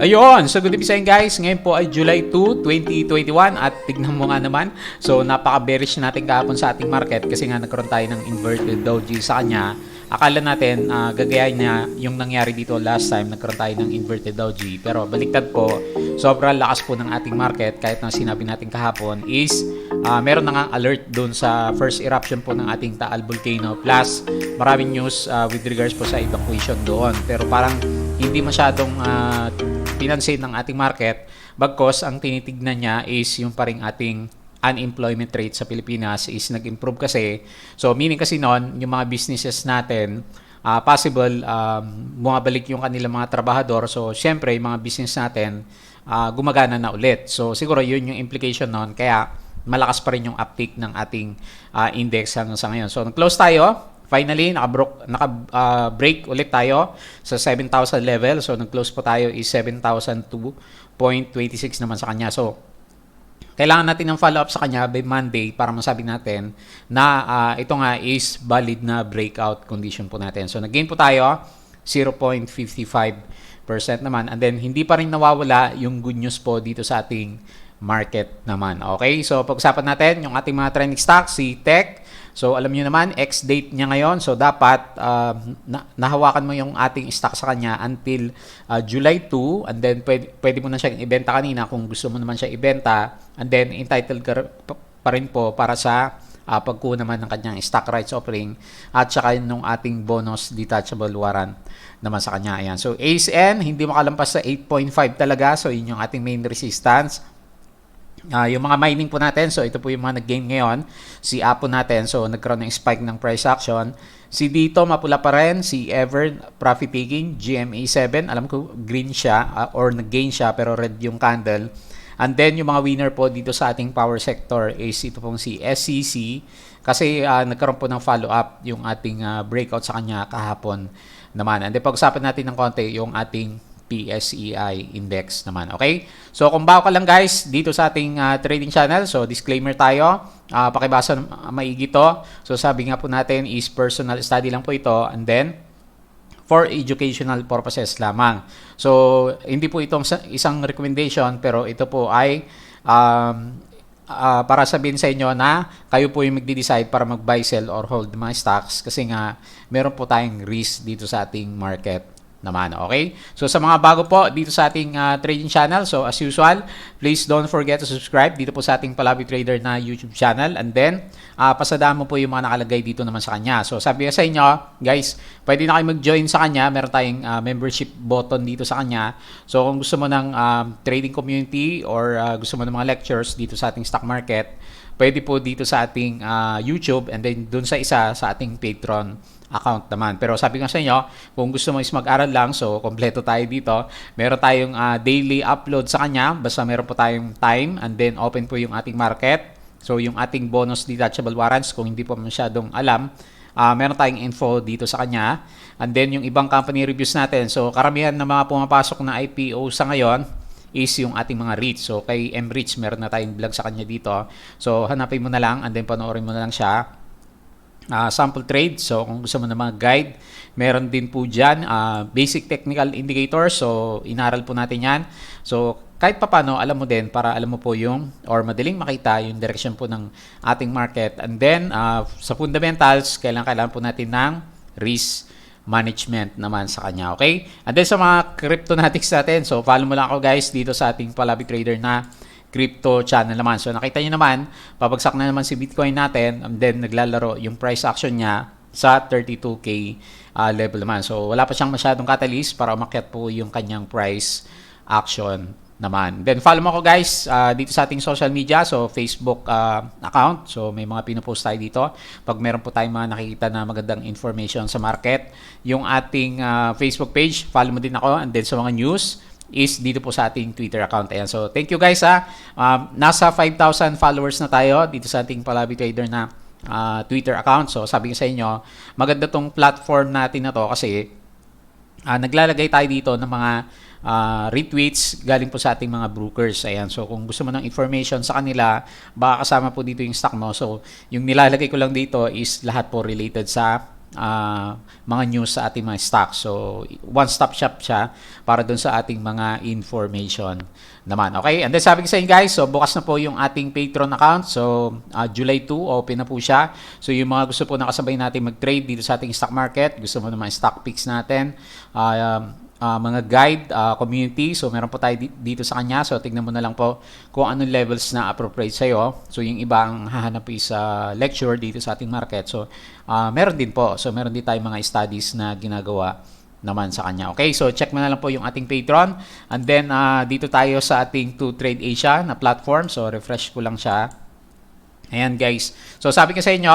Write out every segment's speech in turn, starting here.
Ayun, so good evening sa inyo guys. Ngayon po ay July 2, 2021 at tignan mo nga naman. So napaka-bearish natin kahapon sa ating market kasi nga nagkaroon tayo ng inverted doji sa kanya. Akala natin gagayahin niya yung nangyari dito last time, nagkaroon tayo ng inverted doji. Pero baliktad po, sobrang lakas po ng ating market kahit na sinabi natin kahapon is meron na nga alert doon sa first eruption po ng ating Taal Volcano. Plus, maraming news with regards po sa evacuation doon. Pero parang hindi masyadong pinansin ng ating market bagkos ang tinitignan niya is yung paring ating unemployment rate sa Pilipinas is nag-improve kasi. So meaning kasi noon yung mga businesses natin possible bumabalik yung kanilang mga trabahador. So syempre yung mga business natin gumagana na ulit. So siguro yun yung implication noon kaya malakas pa rin yung uptick ng ating index hanggang sa ngayon. So nag-close tayo. Finally, naka-break ulit tayo sa 7,000 level. So, nag-close po tayo is 7,002.26 naman sa kanya. So, kailangan natin ng follow-up sa kanya by Monday para masabi natin na ito nga is valid na breakout condition po natin. So, nag-gain po tayo 0.55% naman. And then, hindi pa rin nawawala yung good news po dito sa ating market naman. Okay? So, pag-usapan natin yung ating mga trending stocks, si Tech. So, alam niyo naman, ex-date niya ngayon. So, dapat nahawakan mo yung ating stock sa kanya until July 2. And then, pwede mo na siyang ibenta kanina kung gusto mo naman siya ibenta. And then, entitled ka pa rin po para sa pagkuha naman ng kanyang stock rights offering at saka yung ating bonus detachable warrant naman sa kanya. Ayan. So, ASN, hindi makalampas sa 8.5 talaga. So, yun yung ating main resistance. Yung mga mining po natin, so ito po yung mga nag-gain ngayon. Si Apo natin, so nagkaroon ng spike ng price action. Si dito, mapula pa rin. Si Ever, profit taking, GMA7, alam ko green siya or nag-gain siya pero red yung candle. And then yung mga winner po dito sa ating power sector is ito pong si SCC kasi nagkaroon po ng follow-up yung ating breakout sa kanya kahapon naman. And then pag-usapan natin ng konti yung ating PSEI index naman. Okay? So, kung bago ka lang guys, dito sa ating trading channel, so disclaimer tayo, pakibasa maigi to. So, sabi nga po natin is personal study lang po ito and then for educational purposes lamang. So, hindi po itong isang recommendation pero ito po ay para sabihin sa inyo na kayo po yung magde-decide para mag-buy, sell, or hold mga stocks kasi nga meron po tayong risk dito sa ating market naman. Okay? So, sa mga bago po dito sa ating trading channel, so as usual, please don't forget to subscribe dito po sa ating Palabi Trader na YouTube channel and then, pasadaan mo po yung mga nakalagay dito naman sa kanya. So, sabi ko sa inyo, guys, pwede na kayo mag-join sa kanya. Meron tayong membership button dito sa kanya. So, kung gusto mo ng trading community or gusto mo ng mga lectures dito sa ating stock market, pwede po dito sa ating YouTube and then dun sa isa sa ating Patreon account naman. Pero sabi ko sa inyo, kung gusto mo is mag-aral lang, so kompleto tayo dito. Meron tayong daily upload sa kanya, basta meron po tayong time and then open po yung ating market. So yung ating bonus detachable warrants, kung hindi po masyadong alam, meron tayong info dito sa kanya. And then yung ibang company reviews natin. So karamihan ng mga pumapasok na IPO sa ngayon is yung ating mga REITs. So kay M-REITs, meron na tayong vlog sa kanya dito. So hanapin mo na lang and then panoorin mo na lang siya. Sample trade, so kung gusto mo na mga guide, meron din po dyan basic technical indicators, so inaral po natin yan. So kahit papano alam mo din para alam mo po yung or madaling makita yung direction po ng ating market. And then sa fundamentals, kailangan po natin ng risk management naman sa kanya. Okay? And then sa mga cryptonautics natin, so follow mo lang ako guys dito sa ating Palabi Trader na crypto channel naman. So nakita niyo naman, pabagsak na naman si Bitcoin natin and then naglalaro yung price action niya sa 32K level naman. So wala pa siyang masyadong catalyst para umakyat po yung kanyang price action naman. Then follow mo ako guys dito sa ating social media, so Facebook account. So may mga pinopost tayo dito. Pag meron po tayong mga nakikita na magandang information sa market, yung ating Facebook page, follow mo din ako and then sa mga news is dito po sa ating Twitter account. Ayan. So, thank you guys ha. Nasa 5,000 followers na tayo dito sa ating Palabi Trader na Twitter account. So, sabi ko sa inyo, maganda tong platform natin na to kasi naglalagay tayo dito ng mga retweets galing po sa ating mga brokers. Ayan. So, kung gusto mo ng information sa kanila, baka kasama po dito yung stock mo. So, yung nilalagay ko lang dito is lahat po related sa mga news sa ating mga stocks. So, one-stop shop siya para dun sa ating mga information naman. Okay? And then sabi ko sa inyo guys, so bukas na po yung ating Patreon account. So, July 2, open na po siya. So, yung mga gusto po nakasabay natin mag-trade dito sa ating stock market, gusto mo naman stock picks natin, mga guide, community. So, meron po tayo dito sa kanya. So, tignan mo na lang po kung anong levels na appropriate sa'yo. So, yung iba ang hahanap sa lecture dito sa ating market. So, meron din po. So, meron din tayo mga studies na ginagawa naman sa kanya. Okay, so check mo na lang po yung ating Patreon. And then, dito tayo sa ating 2Trade Asia na platform. So, refresh ko lang siya. Ayan guys. So sabi ko sa inyo,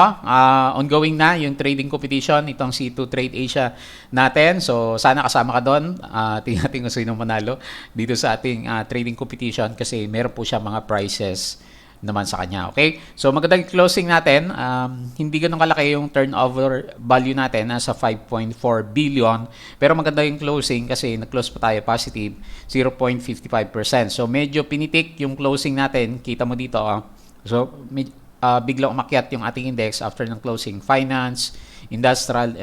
ongoing na yung trading competition, itong si 2Trade Asia natin. So sana kasama ka doon. Tingnan natin kung sino manalo dito sa ating trading competition kasi meron po siya mga prizes naman sa kanya. Okay? So magandang closing natin. Hindi ganun kalaki yung turnover value natin, nasa 5.4 billion. Pero maganda yung closing kasi nag-close pa tayo positive 0.55%. So medyo pinitik yung closing natin. Kita mo dito. So biglang umakyat yung ating index after ng closing. Finance, industrial,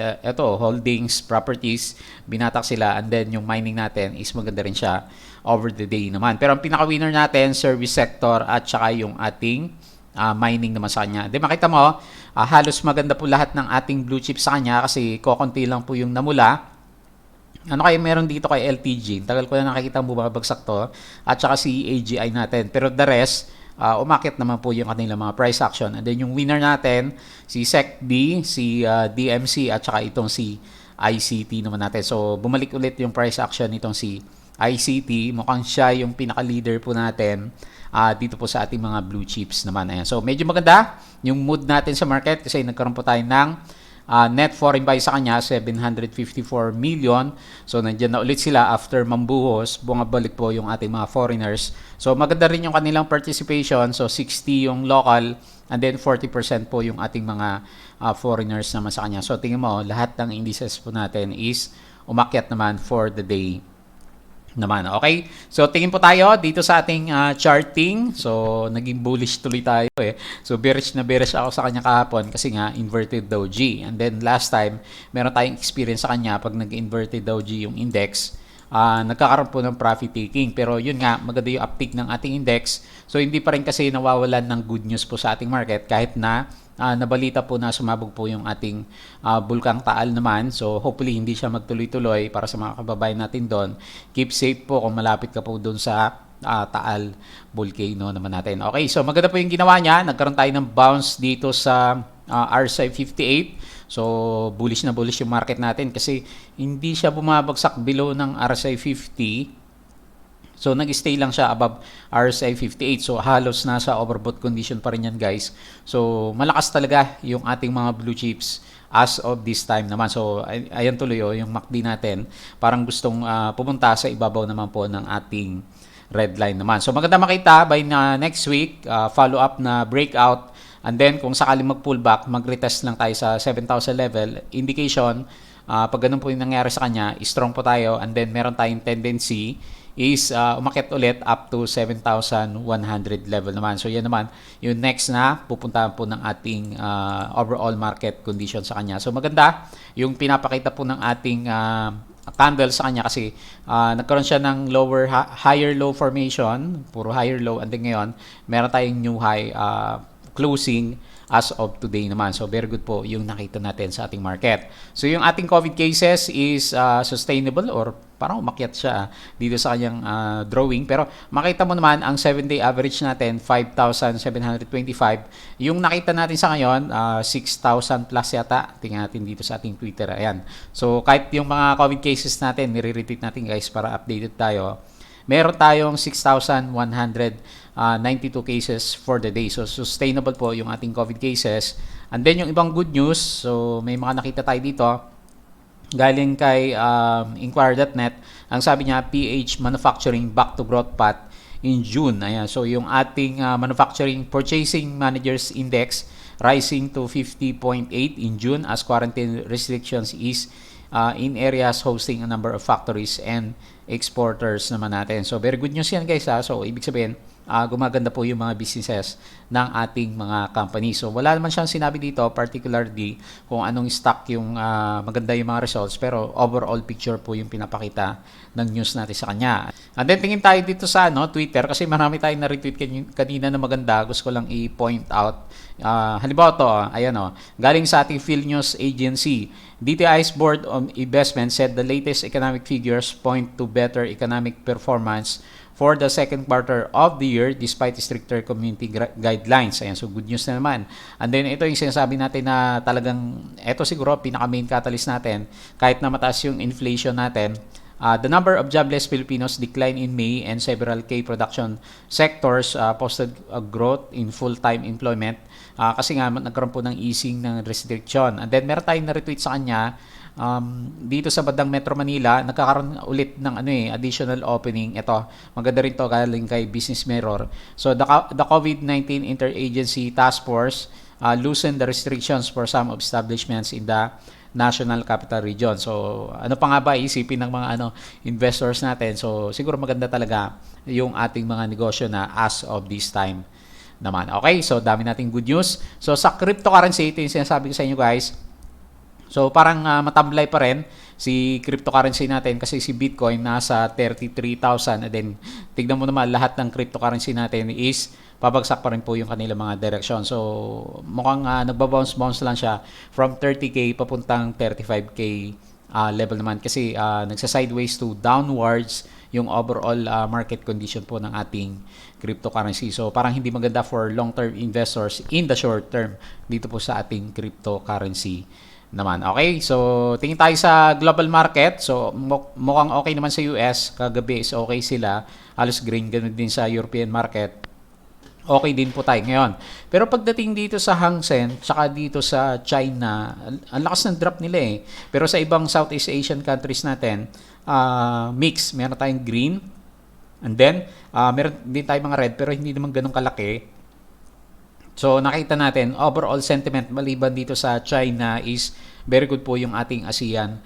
holdings, properties, binatak sila, and then yung mining natin is maganda rin siya over the day naman. Pero ang pinaka-winner natin, service sector at saka yung ating mining naman sa kanya. Di makita mo, halos maganda po lahat ng ating blue chip sa kanya kasi kokonti lang po yung namula. Ano kayo meron dito kay LTG? Tagal ko na nakikita bumabagsak to. At saka si AGI natin. Pero the rest, umakit naman po yung kanilang mga price action. And then yung winner natin, si SECD, si DMC, at saka itong si ICT naman natin. So, bumalik ulit yung price action nitong si ICT. Mukhang siya yung pinaka-leader po natin dito po sa ating mga blue chips naman. Ayan. So, medyo maganda yung mood natin sa market kasi nagkaroon po tayo ng net foreign buy sa kanya, 754 million. So, nandiyan na ulit sila after mambuhos. Bumabalik po yung ating mga foreigners. So, maganda rin yung kanilang participation. So, 60 yung local and then 40% po yung ating mga foreigners naman sa kanya. So, tingnan mo, lahat ng indices po natin is umakyat naman for the day naman. Okay? So, tingin po tayo dito sa ating charting. So, naging bullish tuloy tayo eh. So, bearish na bearish ako sa kanya kahapon kasi nga inverted doji. And then, last time, meron tayong experience sa kanya pag nag-inverted doji yung index. Nagkakaroon po ng profit taking. Pero yun nga, maganda yung uptick ng ating index. So, hindi pa rin kasi nawawalan ng good news po sa ating market kahit na nabalita po na sumabog po yung ating Bulkang Taal naman. So, hopefully, hindi siya magtuloy-tuloy para sa mga kababayan natin doon. Keep safe po kung malapit ka po doon sa Taal Volcano naman natin. Okay, so maganda po yung ginawa niya. Nagkaroon tayo ng bounce dito sa RSI 58. So, bullish na bullish yung market natin kasi hindi siya bumabagsak below ng RSI 50. So, nag-stay lang siya above RSI 58. So, halos nasa overbought condition pa rin yan, guys. So, malakas talaga yung ating mga blue chips as of this time naman. So, ayan tuloy yung MACD natin. Parang gustong pumunta sa ibabaw naman po ng ating red line naman. So, maganda makita by next week, follow-up na breakout. And then, kung sakaling mag-pullback, mag-retest lang tayo sa 7,000 level. Indication, pag ganun po yung nangyari sa kanya, strong po tayo. And then, meron tayong tendency is umakyat ulit up to 7,100 level naman. So, yan naman yung next na pupuntahan po ng ating overall market condition sa kanya. So, maganda yung pinapakita po ng ating candle sa kanya kasi nagkaroon siya ng higher low formation, puro higher low, and then ngayon, meron tayong new high closing as of today naman. So, very good po yung nakita natin sa ating market. So, yung ating COVID cases is sustainable or parang umakyat siya dito sa kanyang drawing. Pero, makita mo naman, ang 7-day average natin, 5,725. Yung nakita natin sa ngayon, 6,000 plus yata. Tingnan natin dito sa ating Twitter. Ayan. So, kahit yung mga COVID cases natin, nire-repeat natin guys para updated tayo. Meron tayong 6,192 cases for the day. So, sustainable po yung ating COVID cases. And then, yung ibang good news, so may mga nakita tayo dito, galing kay Inquirer.net, ang sabi niya, PH Manufacturing back to growth path in June. Ayan. So, yung ating Manufacturing Purchasing Managers Index rising to 50.8 in June as quarantine restrictions is in areas hosting a number of factories and exporters naman natin. So very good news yan guys ha. So ibig sabihin, gumaganda po yung mga businesses ng ating mga company. So wala naman siyang sinabi dito particularly kung anong stock yung maganda yung mga results, pero overall picture po yung pinapakita ng news natin sa kanya. And then tingin tayo dito sa Twitter kasi marami tayong na-retweet kanina na maganda. Gusto ko lang i-point out. Halimbawa to, ayan galing sa ating PhilNews Agency. DTI's Board of Investment said the latest economic figures point to better economic performance for the second quarter of the year despite stricter community guidelines. Ayan, so good news na naman. And then ito yung sinasabi natin na talagang, ito siguro pinaka-main catalyst natin, kahit na mataas yung inflation natin, the number of jobless Filipinos declined in May and several key production sectors posted a growth in full-time employment kasi nga nagkaroon po ng easing ng restriction. And then meron tayong na-retweet sa kanya dito sa bandang Metro Manila, nagkakaroon ulit ng additional opening. Ito, maganda rin to galing kay Business Mirror. So the COVID-19 Interagency Task Force loosened the restrictions for some establishments in the National Capital Region. So ano pa nga ba isipin ng mga investors natin? So siguro maganda talaga yung ating mga negosyo na as of this time naman. Okay, so dami nating good news. So sa cryptocurrency, ito yung sinasabi ko sa inyo guys. So parang matamlay pa rin si cryptocurrency natin kasi si Bitcoin nasa 33,000 and then tignan mo naman lahat ng cryptocurrency natin is pabagsak pa rin po yung kanilang mga direction. So mukhang nagbabounce lang siya from 30k papuntang 35k level naman kasi nagsa-sideways to downwards yung overall market condition po ng ating cryptocurrency. So parang hindi maganda for long-term investors in the short term dito po sa ating cryptocurrency naman. Okay, so tingin tayo sa global market. So mukhang okay naman sa US. Kagabi is okay sila. Halos green, ganun din sa European market. Okay din po tayo ngayon. Pero pagdating dito sa Hang Seng, tsaka dito sa China, ang lakas ng drop nila eh. Pero sa ibang Southeast Asian countries natin, mix. Meron tayong green. And then, meron din tayong mga red pero hindi naman ganun kalaki. So nakita natin overall sentiment maliban dito sa China is very good po yung ating ASEAN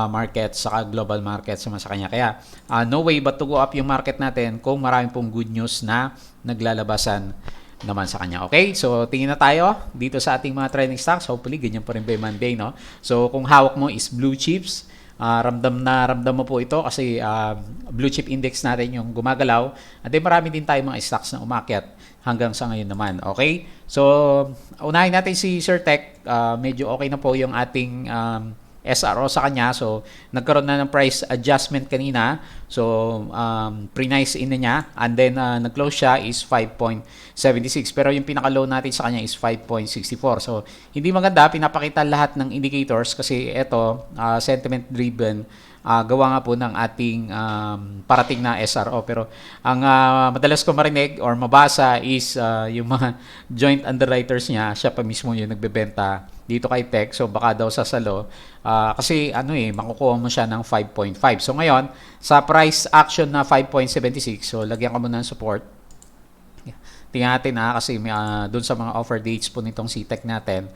market saka global market sa kanya. Kaya no way but to go up yung market natin kung marami pong good news na naglalabasan naman sa kanya. Okay? So tingin na tayo dito sa ating mga trending stocks. Hopefully ganyan pa rin by Monday, no? So kung hawak mo is blue chips, ramdam mo po ito kasi blue chip index natin yung gumagalaw. At then marami din tayong mga stocks na umakyat hanggang sa ngayon naman. Okay? So, unahin natin si Certec. Medyo okay na po yung ating SRO sa kanya. So, nagkaroon na ng price adjustment kanina. So, pre-nice in na niya. And then, nag-close siya is 5.76. Pero yung pinaka-low natin sa kanya is 5.64. So, hindi maganda. Pinapakita lahat ng indicators kasi ito, sentiment-driven. Gawa nga po ng ating parating na SRO. Pero ang madalas ko marinig or mabasa is yung mga joint underwriters niya, siya pa mismo yung nagbebenta dito kay Tech. So baka daw sa salo kasi makukuha mo siya ng 5.5. So ngayon, sa price action na 5.76, so lagyan ko muna ng support. Tingnan natin kasi doon sa mga offer dates po nitong CTEC natin.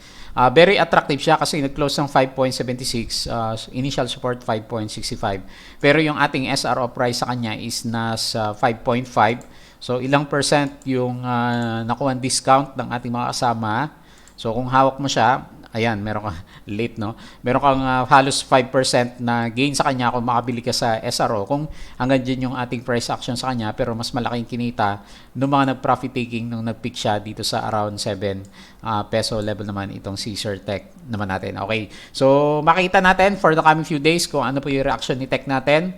Very attractive siya kasi nag-close ng 5.76, initial support 5.65. Pero yung ating SRO price sa kanya is nasa 5.5. So ilang percent yung nakuha discount ng ating mga kasama. So kung hawak mo siya, ayan, meron ka late, no? Meron kang halos 5% na gain sa kanya kung makabili ka sa SRO. Kung hanggang dyan yung ating price action sa kanya, pero mas malaking kinita nung mga nag-profit taking nung nag-pick siya dito sa around 7 peso level naman itong si Certec naman natin. Okay. So, makita natin for the coming few days kung ano po yung reaction ni Tech natin.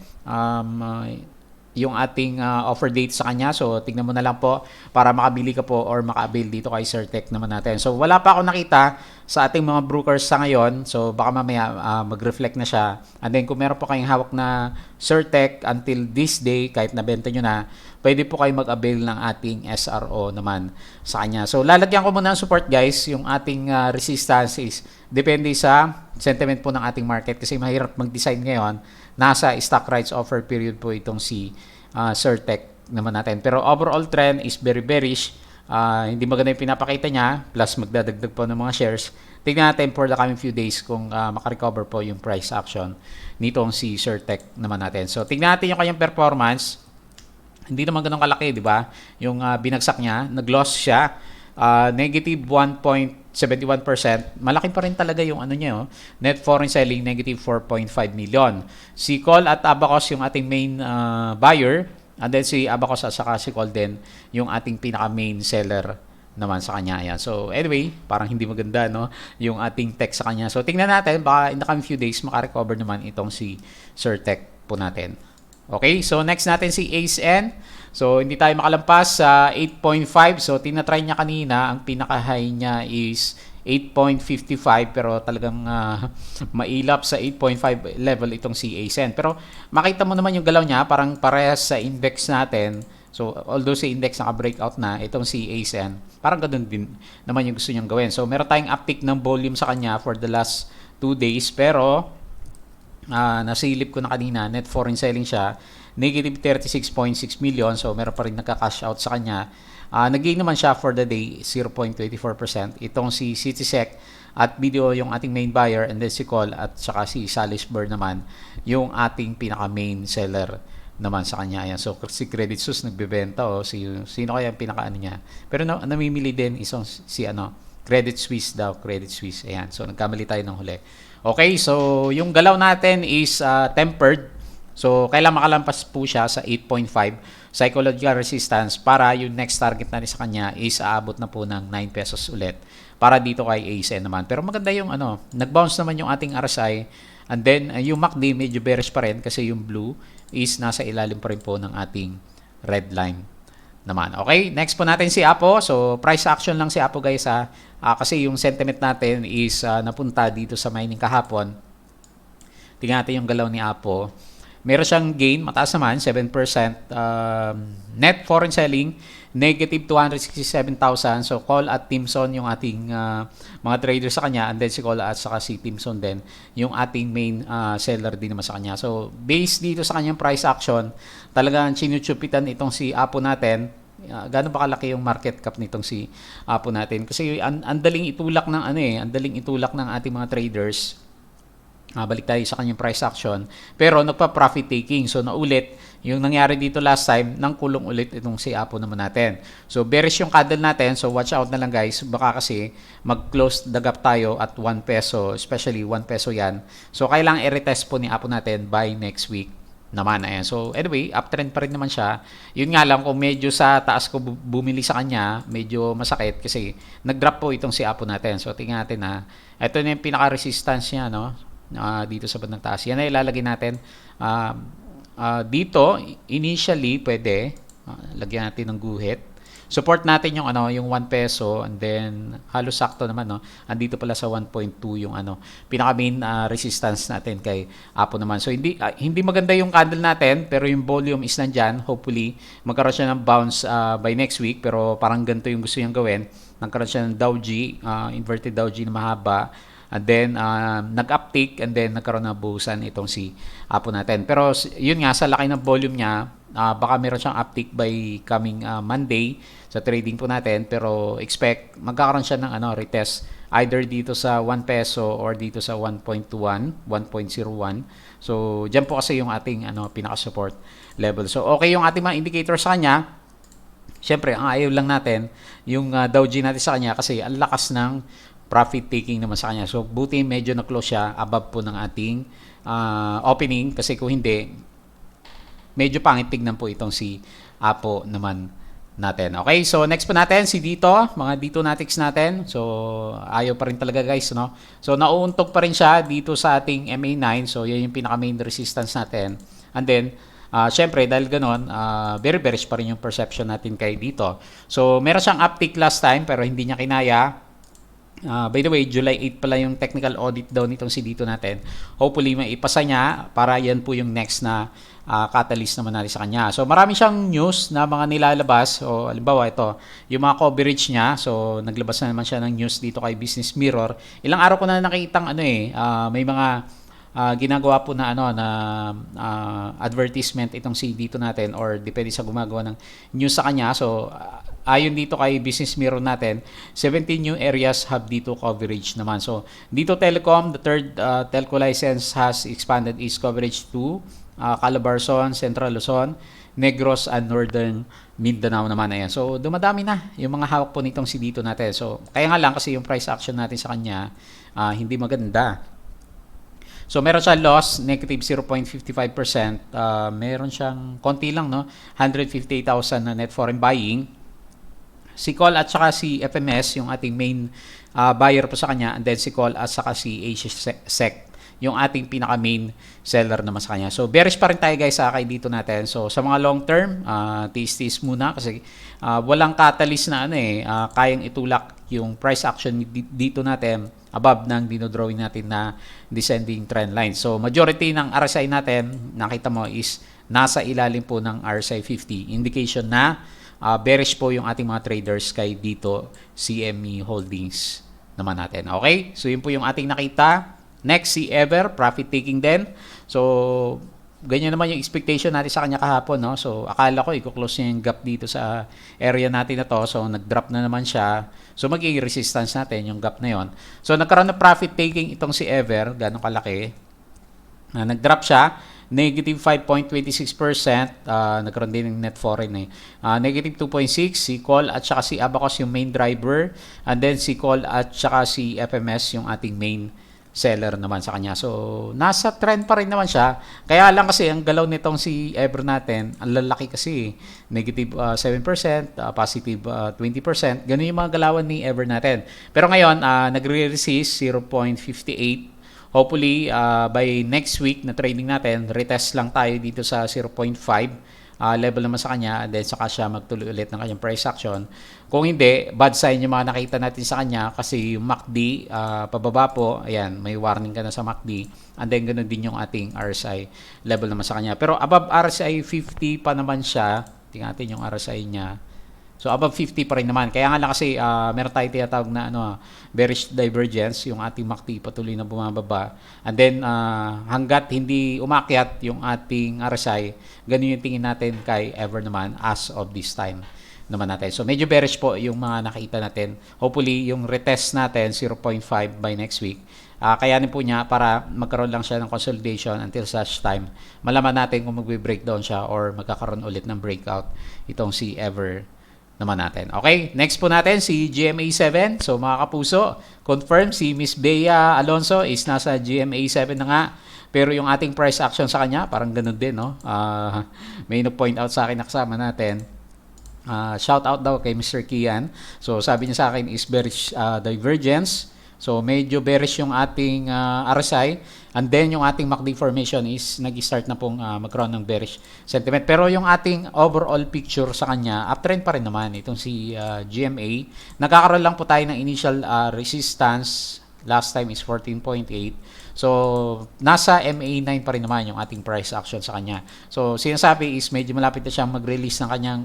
Yung ating offer date sa kanya. So, tignan mo na lang po para makabili ka po or maka-avail dito kay Certec naman natin. So, wala pa ako nakita sa ating mga brokers sa ngayon. So, baka mamaya mag-reflect na siya. And then, kung meron po kayong hawak na Certec until this day, kahit nabenta nyo na, pwede po kayo mag-avail ng ating SRO naman sa kanya. So, lalagyan ko muna ng support guys. Yung ating resistance is depende sa sentiment po ng ating market kasi mahirap mag-decide ngayon. Nasa stock rights offer period po itong si Certec naman natin. Pero overall trend is very bearish. hindi maganda yung pinapakita niya, plus magdadagdag po ng mga shares. Tingnan natin for the coming few days kung makarecover po yung price action nitong si Certec naman natin. So tingnan natin yung kanyang performance. Hindi naman ganun kalaki, di ba? Yung binagsak niya, nag-loss siya. Negative 1.71%. Malaki pa rin talaga yung ano niya. Oh. Net foreign selling, negative 4.5 million. Si Call at Abacus yung ating main buyer. And then si Abacus at saka si Call din yung ating pinaka-main seller naman sa kanya. Ayan. So anyway, parang hindi maganda no yung ating tech sa kanya. So tingnan natin, baka in the coming few days makarecover naman itong si Certec po natin. Okay, so next natin si ACE-N. So hindi tayo makalampas sa 8.5. So tinatry niya kanina, ang pinaka-high niya is 8.55 pero talagang mailap sa 8.5 level itong si ACE-N. Pero makita mo naman yung galaw niya, parang parehas sa index natin. So although si index naka-breakout na, itong si ACE-N, parang ganoon din naman yung gusto niyang gawin. So meron tayong uptick ng volume sa kanya for the last 2 days pero nasilip ko na kanina, net foreign selling siya, negative 36.6 million. So meron pa rin nagka-cash out sa kanya. Nag-gain naman siya for the day 0.24%. Itong si Citisec at Video yung ating main buyer, and then si Call at saka si Salisbury naman yung ating pinaka main seller naman sa kanya. Ayan. So si Credit Suisse nagbebenta sino kaya ang pinaka ano niya. Pero namimili din isang si Credit Suisse daw, Credit Suisse. Ayan. So nagkamali tayo ng huli. Okay, so yung galaw natin is tempered. So kailangan makalampas po siya sa 8.5 psychological resistance para yung next target natin sa kanya is aabot na po ng 9 pesos ulit para dito kay ACE naman. Pero maganda yung nag-bounce naman yung ating RSI, and then yung MACD medyo bearish pa rin kasi yung blue is nasa ilalim pa rin po ng ating red line naman. Okay, next po natin si Apo. So price action lang si Apo guys kasi yung sentiment natin is napunta dito sa mining kahapon. Tingnan natin yung galaw ni Apo. Meron siyang gain, mataas naman, 7%. Net foreign selling, negative 267,000. So, Call at Timson yung ating mga traders sa kanya. And then si Call at saka si Timson din, yung ating main seller din naman sa kanya. So, based dito sa kanyang price action, talagang sinuchupitan itong si Apo natin. Gaano ba kalaki yung market cap nitong si Apo natin? Kasi ang daling itulak ng ang daling itulak ng ating mga traders. Balik tayo sa kanyang price action, pero nagpa-profit taking. So naulit yung nangyari dito last time, nang kulong ulit itong si Apo naman natin. So bearish yung candle natin, so watch out na lang guys, baka kasi mag-close the gap tayo at 1 peso, especially 1 peso yan. So kailangan i-retest po ni Apo natin by next week naman. Ayan. So anyway, uptrend pa rin naman siya. Yun nga lang, kung medyo sa taas ko bumili sa kanya, medyo masakit kasi nag-drop po itong si Apo natin. So tingnan natin ito na yung pinaka-resistance niya dito sa bandang taas. Yan ay ilalagay natin dito. Initially pwede lagyan natin ng guhit. Support natin yung yung 1 peso, and then halos sakto naman andito pala sa 1.2 yung pinaka main resistance natin kay Apo naman. So hindi maganda yung candle natin, pero yung volume is nandiyan. Hopefully magkaroon siya ng bounce by next week, pero parang ganito yung gusto niyang gawin. Nagkaroon siya ng Dow G, inverted Dow G na mahaba. And then, nag-uptick, and then nagkaroon ng buhusan itong si Apo natin. Pero yun nga, sa laki ng volume niya, baka meron siyang uptick by coming Monday sa trading po natin. Pero expect, magkakaroon siya ng retest either dito sa 1 peso or dito sa 1.21, 1.01. So, dyan po kasi yung ating pinaka-support level. So, okay yung ating mga indicator sa kanya. Siyempre, ang ayaw lang natin, yung Dow G natin sa kanya kasi ang lakas ng profit taking naman sa kanya. So, buti medyo na-close siya above po ng ating opening, kasi kung hindi, medyo pangit tignan po itong si Apo naman natin. Okay, so next po natin si Dito, mga Dito-natics natin. So, ayaw pa rin talaga guys, So, nauuntog pa rin siya dito sa ating MA9. So, yan yung pinaka-main resistance natin. And then, syempre, dahil ganon, very bearish pa rin yung perception natin kay Dito. So, meron siyang uptick last time, pero hindi niya kinaya. By the way, July 8 pala yung technical audit daw nitong si Dito natin. Hopefully, maipasa niya para yan po yung next na catalyst naman natin sa kanya. So, marami siyang news na mga nilalabas. O, halimbawa, ito, yung mga coverage niya. So, naglabas na naman siya ng news dito kay Business Mirror. Ilang araw ko na nakitang may mga ginagawa po na ano na advertisement itong si dito natin or depende sa gumagawa ng news sa kanya. So ayon dito kay Business Mirror natin, 17 new areas have dito coverage naman. So dito Telecom, the third telco license has expanded its coverage to Calabarzon, Central Luzon, Negros and Northern Mindanao naman. Ayan. So dumadami na yung mga hawak po nitong si dito natin. So kaya nga lang kasi yung price action natin sa kanya hindi maganda. So meron siya loss, negative 0.55%. Meron siyang konti lang, no? 158,000 na net foreign buying. Si Call at saka si FMS, yung ating main buyer po sa kanya. And then si Call at saka si HSEC, yung ating pinaka-main seller naman sa kanya. So bearish pa rin tayo guys sa kay dito natin. So sa mga long term, tiis-tiis muna kasi walang catalyst na kayang itulak yung price action dito natin above ng dinodrawing natin na descending trend line. So majority ng RSI natin, nakita mo is nasa ilalim po ng RSI 50. Indication na bearish po yung ating mga traders kay dito CME Holdings naman natin. Okay? So yun po yung ating nakita. Next, si Ever, profit taking din. So ganyan naman yung expectation natin sa kanya kahapon, no? So akala ko i-close niya yung gap dito sa area natin na to. So nag-drop na naman siya. So magiging resistance natin yung gap na yon. So nagkaroon ng profit taking itong si Ever, ganong kalaki. Nag-drop siya, negative 5.26%, nagkaroon din ng net foreign negative 2.6, si Call at saka si Abacus yung main driver, and then si Call at saka si FMS yung ating main seller naman sa kanya. So nasa trend pa rin naman siya. Kaya lang kasi ang galaw nitong si Ever natin, ang lalaki kasi, negative 7%, positive 20%. Ganun yung mga galawan ni Ever natin. Pero ngayon, nagre-resist 0.58. Hopefully, by next week na trading natin, retest lang tayo dito sa 0.5 level naman sa kanya, and then saka siya magtuloy ulit ng kanyang price action. Kung hindi, bad sign yung mga nakita natin sa kanya kasi yung MACD, pababa po, ayan, may warning ka na sa MACD, and then ganun din yung ating RSI level naman sa kanya. Pero above RSI 50 pa naman siya, tingnan natin yung RSI niya. So above 50 pa rin naman. Kaya nga lang kasi meron tayo tinatawag na bearish divergence, yung ating MACD patuloy na bumababa. And then hanggat hindi umakyat yung ating RSI, ganun yung tingin natin kay Ever naman as of this time naman natin. So medyo bearish po yung mga nakita natin. Hopefully yung retest natin 0.5 by next week. Kayanin po niya para magkaroon lang siya ng consolidation until such time malaman natin kung magbe-breakdown siya or magkakaroon ulit ng breakout itong si Ever naman natin. Okay, next po natin si GMA7. So mga kapuso, confirm si Miss Bea Alonso is nasa GMA7 na nga. Pero yung ating price action sa kanya, parang ganun din, no? May no-point out sa akin na kasama natin. Shout out daw kay Mr. Kian. So sabi niya sa akin is bearish divergence. So medyo bearish yung ating RSI. And then yung ating MACD formation is nag-start na pong magkaroon ng bearish sentiment. Pero yung ating overall picture sa kanya, uptrend pa rin naman itong si GMA. Nagkakaroon lang po tayo ng initial resistance. Last time is 14.8. So nasa MA9 pa rin naman yung ating price action sa kanya. So sinasabi is medyo malapit na siyang mag-release ng kanyang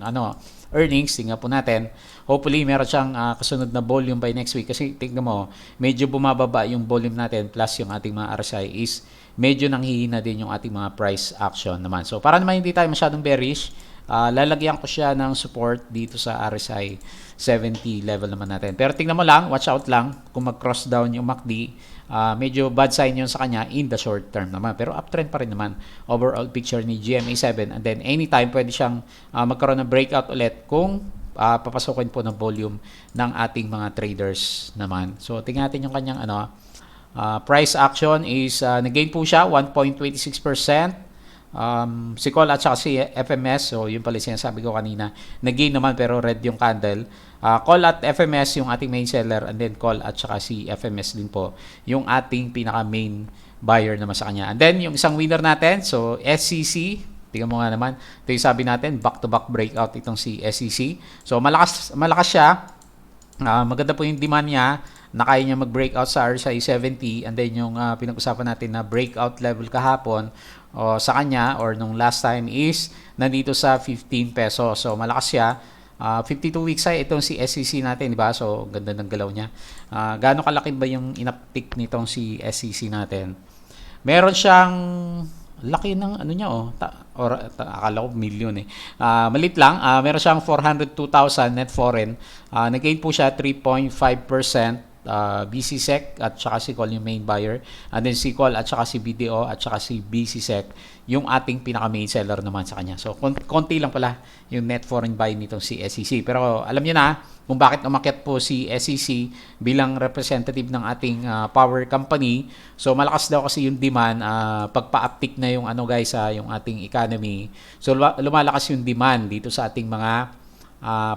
earnings. Tingnan po natin. Hopefully meron siyang kasunod na volume by next week kasi tingnan mo, medyo bumababa yung volume natin plus yung ating mga RSI is medyo nanghihina din yung ating mga price action naman. So para naman hindi tayo masyadong bearish, lalagyan ko siya ng support dito sa RSI 70 level naman natin. Pero tingnan mo lang, watch out lang kung mag-cross down yung MACD. Medyo bad sign yun sa kanya in the short term naman. Pero uptrend pa rin naman overall picture ni GMA7. And then anytime pwede siyang magkaroon ng breakout ulit kung papasokin po ng volume ng ating mga traders naman. So tingnan natin yung kanyang price action is nag-gain po siya 1.26%. Si Call at saka si FMS, so yun pala sinasabi ko kanina, nag-gain naman pero red yung candle. Call at FMS yung ating main seller, and then Call at saka si FMS din po yung ating pinaka main buyer naman sa kanya. And then yung isang winner natin, so SCC, tingnan mo nga naman, ito yung sabi natin, back to back breakout itong si SCC. So malakas siya, maganda po yung demand niya, na kaya niya mag-breakout sa RSI 70, and then yung pinag-usapan natin na breakout level kahapon sa kanya or nung last time is nandito sa 15 pesos. So malakas siya. 52 weeks high itong si SCC natin, di ba? So ganda ng galaw niya. Gaano kalaki ba yung inaptik nitong si SCC natin? Meron siyang laki ng ano niya akala ko million eh. Malit lang. Meron siyang 402,000 net foreign. Nag-gain po siya 3.5%. BCSEC at saka si Call yung main buyer, and then si Call at saka si BDO at saka si BCSEC yung ating pinaka main seller naman sa kanya. So konti lang pala yung net foreign buy nitong si SEC, pero alam niyo na kung bakit umakyat po si SEC bilang representative ng ating power company. So malakas daw kasi yung demand pagpa-uptick na yung ano guys, yung ating economy. So lumalakas yung demand dito sa ating mga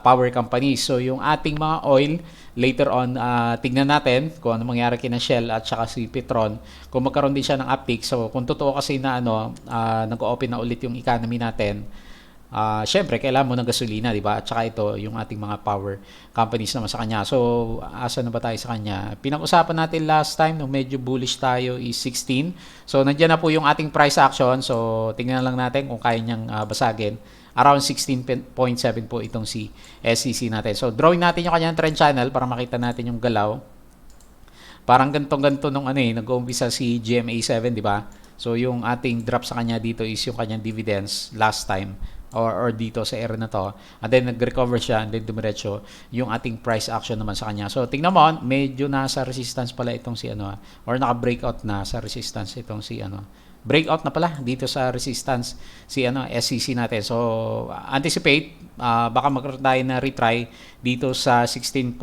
power companies. So yung ating mga oil, later on, tignan natin kung ano mangyari kina Shell at saka si Petron, kung magkaroon din siya ng uptick. So kung totoo kasi na nag-open na ulit yung economy natin, syempre kailangan mo ng gasolina, di ba? At saka ito yung ating mga power companies naman sa kanya. So asa na ba tayo sa kanya? Pinag-usapan natin last time nung medyo bullish tayo is 16. So nandiyan na po yung ating price action. So tingnan lang natin kung kaya niyang basagin. Around 16.7 po itong si SEC natin. So drawing natin yung kanyang trend channel para makita natin yung galaw. Parang ganto-ganto nung nag-uumpisa si GMA7, di ba? So yung ating drop sa kanya dito is yung kanyang dividends last time or dito sa area na to. And then nag-recover siya and then dumiretso yung ating price action naman sa kanya. So tingnan mo, medyo nasa resistance pala itong si or naka-breakout na sa resistance itong si breakout na pala dito sa resistance si SEC natin. So anticipate baka magkaroon tayo na retry dito sa 16.7.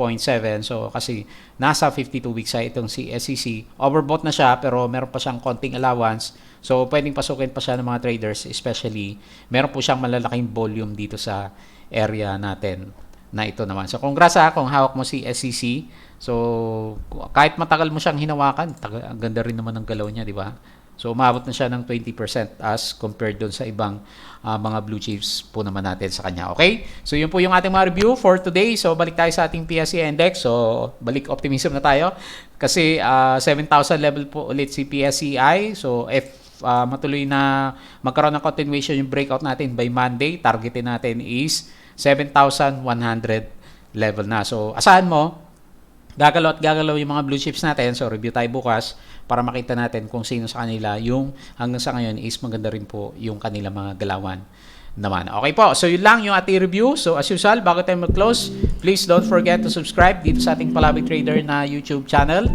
So kasi nasa 52 weeks itong si SEC. Overbought na siya pero meron pa siyang konting allowance. So pwedeng pasukin pa siya ng mga traders, especially meron po siyang malalaking volume dito sa area natin na ito naman. So congrats kung hawak mo si SEC. So kahit matagal mo siyang hinawakan, ang ganda rin naman ng galaw niya, di ba? So umabot na siya ng 20% as compared doon sa ibang mga blue chips po naman natin sa kanya. Okay? So yun po yung ating mga review for today. So balik tayo sa ating PSE index. So balik optimism na tayo kasi 7,000 level po ulit si PSEI. So if matuloy na magkaroon ng continuation yung breakout natin by Monday, targetin natin is 7,100 level na. So asahan mo gagalaw at gagalaw yung mga blue chips natin. So review tayo bukas para makita natin kung sino sa kanila yung hanggang sa ngayon is maganda rin po yung kanila mga galawan naman. Okay po, so yun lang yung ating review. So as usual, bago tayo mag-close, please don't forget to subscribe dito sa ating Palabig Trader na YouTube channel,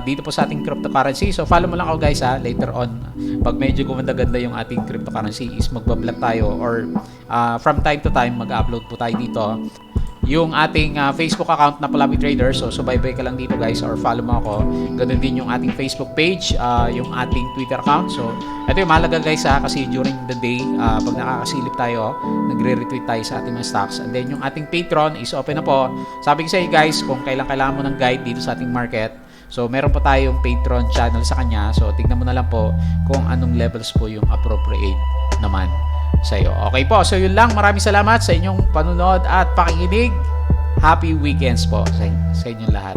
dito po sa ating cryptocurrency. So follow mo lang ako guys later on. Pag medyo gumanda-ganda yung ating cryptocurrency is magbablog tayo or from time to time mag-upload po tayo dito yung ating Facebook account na Palabig Trader. So subaybay ka lang dito guys or follow mo ako. Ganun din yung ating Facebook page, yung ating Twitter account. So ito yung mahalaga guys kasi during the day pag nakakasilip tayo, nagre-retweet tayo sa ating mga stocks. And then yung ating Patreon is open na po. Sabi ko sa inyo guys, kung kailangan mo ng guide dito sa ating market, so meron pa tayong Patreon channel sa kanya. So tingnan mo na lang po kung anong levels po yung appropriate naman sa iyo. Okay po, so yun lang. Maraming salamat sa inyong panunood at pakikinig. Happy weekends po sa inyong lahat.